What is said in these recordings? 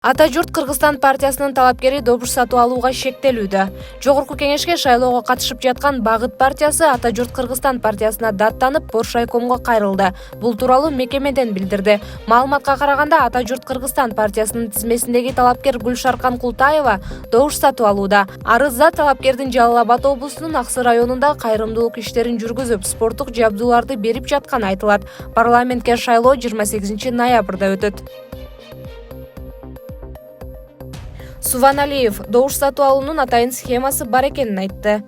Ата журт Кыргызстан партиясынын талапкери добуш сатып алууга шектелүүдө. Жогорку кеңешке шайлоого катышып жаткан Багыт партиясы Ата журт Кыргызстан партиясына даттанып, Боршайкомго кайрылды. Бул тууралуу мекемеден билдирди. Маалыматка караганда, Ата журт Кыргызстан партиясынын тизмесиндеги талапкер Гүлшаркан Култаева добуш сатып алууда. Арызда талапкердин Жалал Абад облусунун Аксы районунда кайрымдуулук иштерин жүргүзүп, спорттук жабдууларды берип жатканы айтылат. Парламентке шайлоо 28 ноябрда өтөт. Суваналиев добуш сатып алуунун атайын схемасы бар экенин айтты.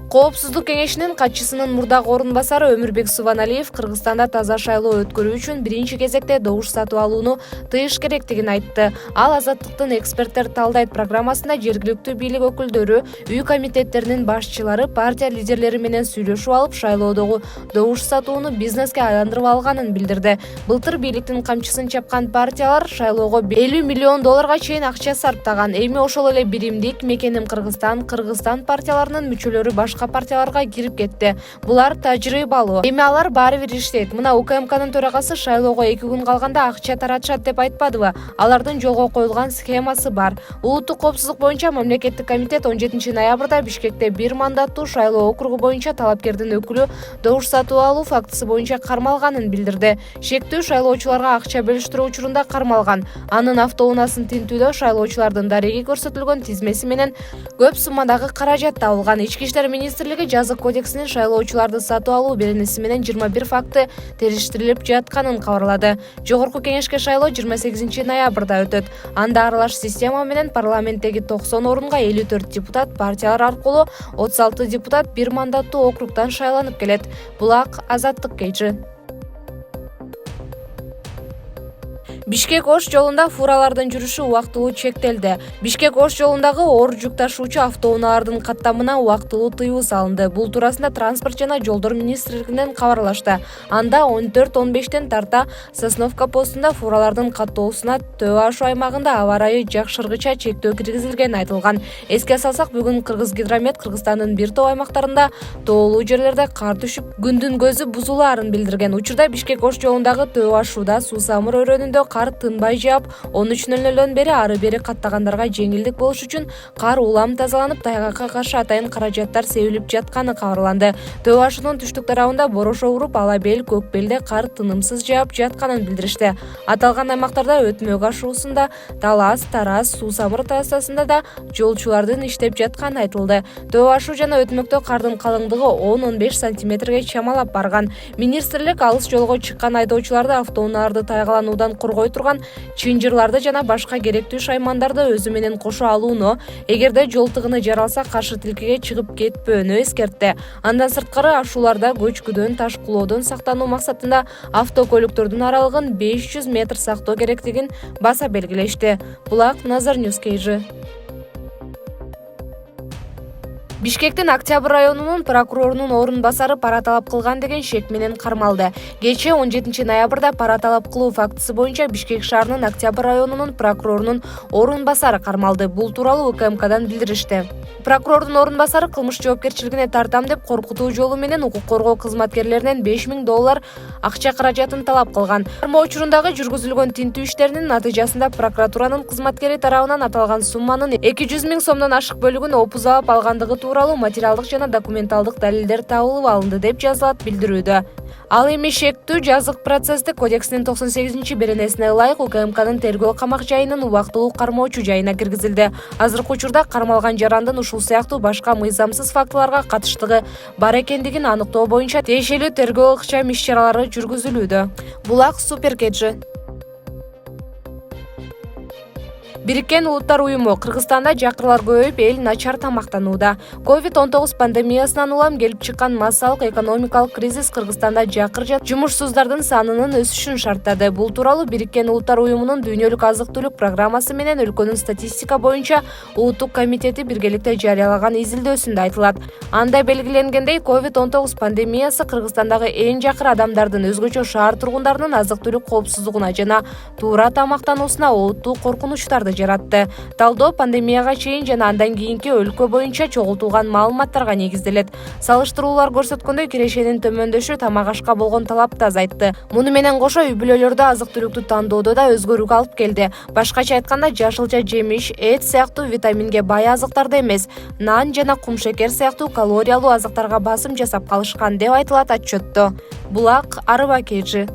Коопсуздук кеңешинин катчысынын мурдагы орун басары Өмүрбек Суваналиев Кыргызстанда таза шайлоо өткөрүү үчүн биринчи кезекте добуш сатып алууну тыйыш керектигин айтты. Ал Азаттыктын эксперттер талдайт программасында жергиликтүү бийлик өкүлдөрү, үй комитеттеринин башчылары, партия лидерлери менен сүйлөшүп алып, шайлоодогу добуш сатууну бизнеске айландырып алганын билдирди. Былтыр бийликтин камчысын чапкан партиялар шайлоого $50 миллион чейин акча сарптаган. Эми ошол эле биримдик Мекеним Кыргызстан партияларынын мүчөлөрү башка партияларга кирип кетти. Булар тажрыйбалуу. Эми алар баары бир иштейт. Мына УКМКнын төрагасы шайлоого 2 күн калганда акча таратышат деп айтпадыбы? Алардын жолго коюлган схемасы бар. Улуттук коопсуздук боюнча мамлекеттик комитет 17 ноябрда Бишкекте бир мандаттуу шайлоо округу боюнча талапкердин өкүлү добуш сатып алуу фактысы боюнча кармалганын билдирди. Шектүү шайлоочуларга акча бөлүштүрүү учурунда кармалган. Анын автоунаасын тинтүүдө шайлоочулардын дареги көрсөтүлгөн тизмеси менен көп суммадагы каражат табылган. Ички иштер министрлиги жазык кодексинин шайлоочуларды сатып алуу беренеси менен 21 факты териштирилип жатканын кабарлады. Жогорку кеңешке шайлоо 28 ноябрда өтөт. Анда аралаш система менен парламенттеги 90 орунга 54 депутат, партиялар аркылуу 36 депутат бир мандаттуу округдан шайланып келет. Булак Азаттык KG. Бишкек-Ош жолунда фуралардын жүрүшү убактылуу чектелди. Бишкек-Ош жолундагы оор жүк ташуучу автоунаалардын каттамына убактылуу тыюу салынды. Бул туурасында транспорт жана жолдор министрлигинен кабарлашты. Анда 14-15 тарта Сосновка постунда фуралардын каттоосуна Төө Ашу аймагында аба ырайы жакшыргыча чектөө киргизилгени айтылган. Эске салсак, бүгүн Кыргызгидромет Кыргызстандын бир топ аймактарында тоолуу жерлерде кар түшүп, күндүн көзү бузулаарын билдирген. Учурда Бишкек-Ош жолундагы Төө Ашууда Суу-Самыр өрөөнүндө кар тынбай жаап, 13:00 бери ары-бери каттагандарга жеңилдик болуш үчүн кар улам тазаланып, тайгакка каршы атайын каражаттар себилип жатканы кабарланды. Төө Ашуунун түштүк тарабында Борошо уруп, Ала Бел, Көк Белде кар тынымсыз жаап жатканын билдиришти. Аталган аймактарда Өтмөк ашуусунда, Талас, Тараз, Суу-Самыр трассасында да жолчулардын иштеп жатканы айтылды. Төө Ашуу жана Өтмөктө кардын калыңдыгы 10-15 сантиметрге чамалап барган. Министрлик алыс жолго чыккан айдоочуларды автоунааларды тайгалануудан коргой турган чынжырларды жана башка керектүү шаймандарды өзү менен кошо алууну, эгерде жол тыгыны жаралса каршы тилкеге чыгып кетпөөнү эскертти. Андан сырткары ашууларда көчкүдөн, ташкулоодон сактануу максатында автокөлүктөрдүн аралыгын 500 метр сактоо керектигин баса белгилешти. Булак Назар Ньюс KG. Бишкектин Октябрь районунун прокурорунун орун басары пара талап кылган деген шек менен кармалды. Кечээ 17 ноябрда пара талап кылуу фактысы боюнча Бишкек шаарынын Октябрь районунун прокурорунун орун басары кармалды. Бул тууралуу УКМКдан билдиришти. Прокурордун орун басары кылмыш жоопкерчилигине тартам деп коркутуу жолу менен укук коргоо кызматкерлеринен $5000 акча каражатын талап кылган. Кармоо учурундагы жүргүзүлгөн тинтүү иштеринин натыйжасында прокуратуранын кызматкери тарабынан аталган сумманын 200 000 сомдон ашык бөлүгүн опузалап алгандыгы тууралуу материалдык жана документалдык далилдер табылып алынды деп жазылат билдирүүдө. Ал эми шектүү жазык процесстик кодексинин 98 беренесине ылайык УКМКнын тергөө камак жайынын убактылуу кармоочу жайына киргизилди. Азыркы учурда кармалган жарандын ушул сыяктуу башка мыйзамсыз фактыларга катыштыгы бар экендигин аныктоо боюнча тиешелүү тергөө ыкчам иш-чаралары жүргүзүлүүдө. Булак Супер KG. Бириккен Улуттар уюму Кыргызстанда жакырлар көбөйүп, эл начар тамактанууда. COVID-19 пандемиясынан улам келип чыккан массалык экономикалык кризис Кыргызстанда жакыр жана жумушсуздардын санынын өсүшүн шарттады. Бул тууралуу Бириккен Улуттар уюмунун дүйнөлүк азык-түлүк программасы менен өлкөнүн статистика боюнча улуттук комитети биргеликте жарыялаган изилдөөсүндө айтылат. Анда белгиленгендей, COVID-19 пандемиясы Кыргызстандагы эң жакыр адамдардын, өзгөчө шаар тургундарынын азык-түлүк коопсуздугуна жана туура тамактануусуна олуттуу коркунучтарды маалыматтарды жаратты. Талдоо пандемияга чейин жана андан кийинки өлкө боюнча чогултулган маалыматтарга негизделет. Салыштыруулар көрсөткөндөй, кирешенин төмөндөшү тамак ашка болгон талапты азайтты. Муну менен кошо үй-бүлөлөрдө азык-түлүктү тандоодо да өзгөрүүгө алып келди. Башкача айтканда, жашылча жемиш, эт сыяктуу витаминге бай азыктарды эмес, нан жана кумшекер сыяктуу калориялуу азыктарга басым жасап калышкан деп айтылат отчетто. Булак Арыбакежи.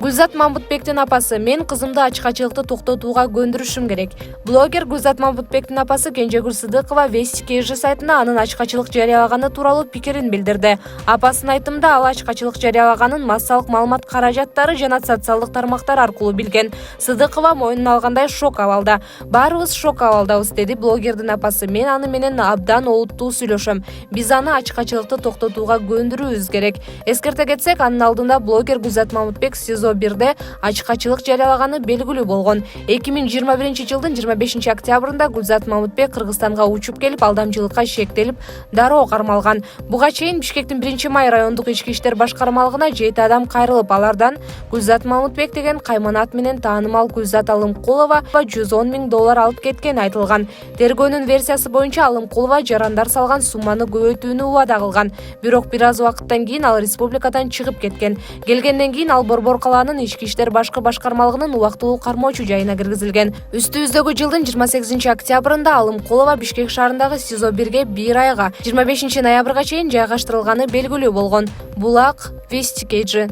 Гүлзат Мамбутбектин апасы: мен кызымды ачкачылыкты токтотууга көндүрүшүм керек. Блогер Гүлзат Мамбутбектин апасы Кенжегүл Сыдыкова Вести KG сайтына анын ачкачылык жарыялаганы тууралуу пикирин билдирди. Апасынын айтымында, ал ачкачылык жарыялаганын массалык маалымат каражаттары жана социалдык тармактар аркылуу билген. Сыдыкова моюнуна алгандай шок абалда. Баарыбыз шок абалдабыз, деди блогердин апасы. Мен аны менен абдан олуттуу сүйлөшөм. Биз аны ачкачылыкты токтотууга көндүрүүбүз керек. Эскерте кетсек, анын алдында блогер Гүлзат Мамбутбек СИЗО 1-де ачкачылык жарыялаганы белгилүү болгон. 2021-жылдын 25 октябрында Гүлзат Мамбутбек Кыргызстанга учуп келип, алдамчылыкка шектелип, дароо кармалган. Буга чейин Бишкектин 1-май райондук ички иштер башкармалыгына 7 адам кайрылып, алардан Гүлзат Мамбутбек деген кайманат менен таанымал Гүлзат Алымкулова $110,000 алып кеткени айтылган. Тергөөнүн версиясы боюнча Алымкулова жарандар салган сумманы көбөйтүүнү убада кылган. Бирок бир аз убакыттан кийин ал республикадан чыгып кеткен. Келгенден кийин ал Борбор калаанын ички иштер башкы башкармалыгынын убактылуу кармоочу жайына киргизилген. Үстүбүздөгү жылдын 28 октябрында Алымкулова Бишкек шаарындагы СИЗО 1-ге 1 айга 25 ноябрга чейин жайгаштырылганы белгилүү болгон. Булак Вести KG.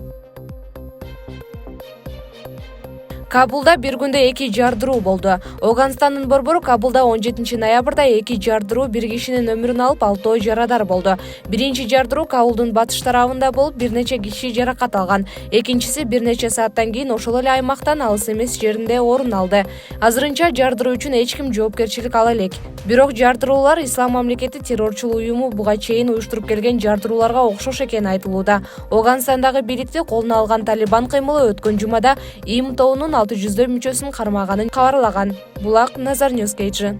Кабулда бир күндө 2 жардыруу болду. Оганстандын борбору Кабулда 17 ноябрда 2 жардыруу бир кишинин өмүрүн алып, 6 жарадар болду. Биринчи жардыруу Кабулдун батыш тарабында болуп, бир нече киши жаракат алган. Экинчиси бир нече сааттан кийин ошол эле аймактан алыс эмес жеринде орун алды. Азырынча жардыруу үчүн эч ким жоопкерчилик ала элек. Бирок жардыруулар Ислам мамлекети террорчул уюму буга чейин уюштуруп келген жардырууларга окшош экени айтылууда. Оганстандагы бийликти колуна алган Талибан кыймылы өткөн жумада ИИМ тобунун 600 мүчөсүн кармаганын кабарлаган. Булак Назар Ньюс KG.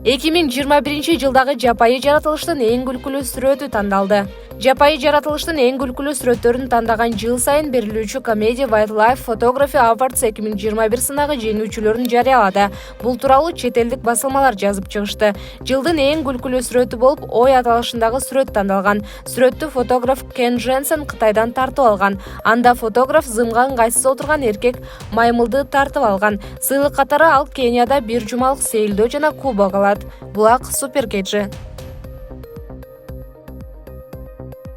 2021-жылдагы жапайы жаратылыштын эң күлкүлүү сүрөтү тандалды. Жапайы жаратылыштын эң күлкүлүү сүрөттөрүн тандаган жыл сайын берилүүчү Comedy Wildlife Photography Awards 2021 сынагы жеңүүчүлөрүн жарыялады. Бул тууралуу чет элдик басылмалар жазып чыгышты. Жылдын эң күлкүлүү сүрөтү болуп, ой аталышындагы сүрөт тандалган. Сүрөттү фотограф Кен Дженсен Кытайдан тартып алган. Анда фотограф зымга ыңгайсыз отурган эркек маймылды тартып алган. Сыйлык катары ал Кенияда бир жумалык сейилдөө жана кубок алат. Булак Супер KG.